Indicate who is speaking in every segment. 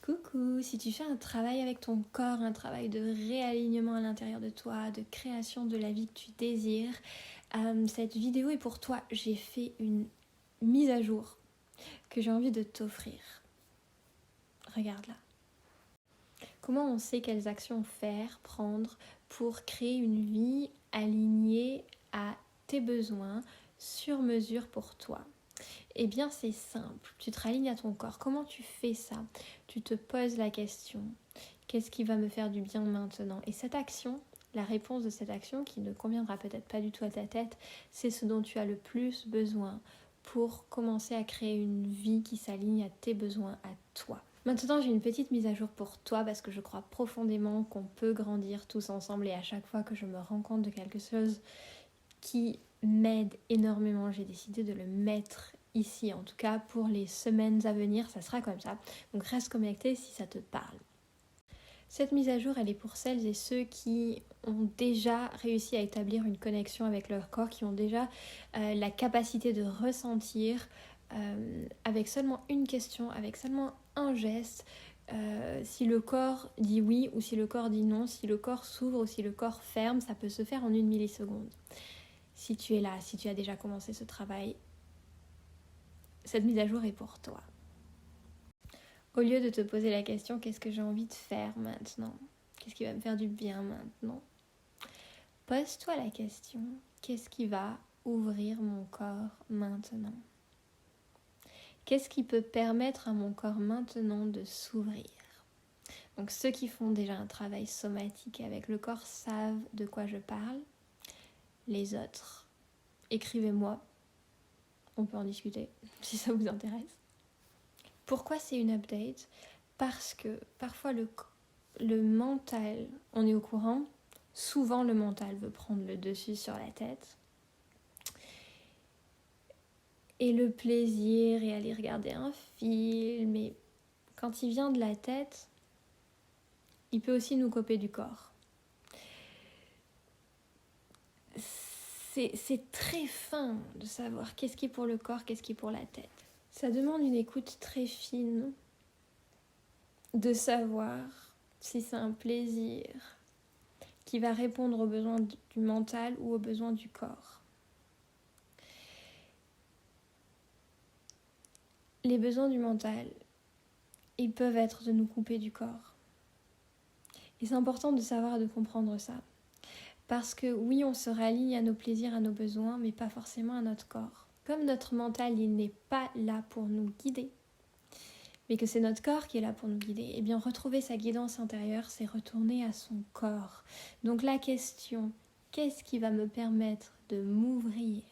Speaker 1: Coucou, si tu fais un travail avec ton corps, un travail de réalignement à l'intérieur de toi, de création de la vie que tu désires, cette vidéo est pour toi. J'ai fait une mise à jour que j'ai envie de t'offrir. Regarde-la. Comment on sait quelles actions faire, prendre pour créer une vie alignée à tes besoins, sur mesure pour toi? Eh bien c'est simple, tu te ralignes à ton corps. Comment tu fais ça? Tu te poses la question, qu'est-ce qui va me faire du bien maintenant? Et cette action, la réponse de cette action qui ne conviendra peut-être pas du tout à ta tête, c'est ce dont tu as le plus besoin pour commencer à créer une vie qui s'aligne à tes besoins, à toi. Maintenant, j'ai une petite mise à jour pour toi parce que je crois profondément qu'on peut grandir tous ensemble et à chaque fois que je me rends compte de quelque chose qui m'aide énormément, j'ai décidé de le mettre ici. En tout cas, pour les semaines à venir, ça sera comme ça. Donc reste connecté si ça te parle. Cette mise à jour, elle est pour celles et ceux qui ont déjà réussi à établir une connexion avec leur corps, qui ont déjà la capacité de ressentir avec seulement une question, avec seulement un geste, si le corps dit oui ou si le corps dit non, si le corps s'ouvre ou si le corps ferme, ça peut se faire en 1 milliseconde. Si tu es là, si tu as déjà commencé ce travail, cette mise à jour est pour toi. Au lieu de te poser la question, qu'est-ce que j'ai envie de faire maintenant? Qu'est-ce qui va me faire du bien maintenant? Pose-toi la question, qu'est-ce qui va ouvrir mon corps maintenant? Qu'est-ce qui peut permettre à mon corps maintenant de s'ouvrir? Donc ceux qui font déjà un travail somatique avec le corps savent de quoi je parle. Les autres, écrivez-moi. On peut en discuter si ça vous intéresse. Pourquoi c'est une update? Parce que parfois le mental, on est au courant, souvent le mental veut prendre le dessus sur la tête. Et le plaisir et aller regarder un film, et quand il vient de la tête, il peut aussi nous couper du corps. C'est très fin de savoir qu'est-ce qui est pour le corps, qu'est-ce qui est pour la tête. Ça demande une écoute très fine de savoir si c'est un plaisir qui va répondre aux besoins du mental ou aux besoins du corps. Les besoins du mental, ils peuvent être de nous couper du corps. Et c'est important de savoir et de comprendre ça. Parce que oui, on se rallie à nos plaisirs, à nos besoins, mais pas forcément à notre corps. Comme notre mental, il n'est pas là pour nous guider, mais que c'est notre corps qui est là pour nous guider, et bien retrouver sa guidance intérieure, c'est retourner à son corps. Donc la question, qu'est-ce qui va me permettre de m'ouvrir?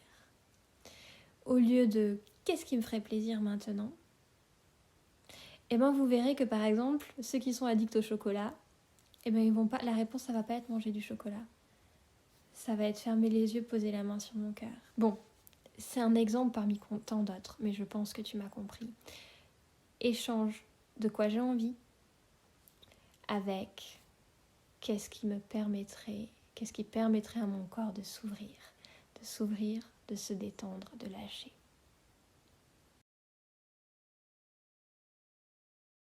Speaker 1: Au lieu de qu'est-ce qui me ferait plaisir maintenant? Et bien vous verrez que par exemple, ceux qui sont addicts au chocolat, et bien ils vont pas, la réponse ça va pas être manger du chocolat. Ça va être fermer les yeux, poser la main sur mon cœur. Bon, c'est un exemple parmi tant d'autres, mais je pense que tu m'as compris. Échange de quoi j'ai envie avec qu'est-ce qui permettrait à mon corps de s'ouvrir, de se détendre, de lâcher.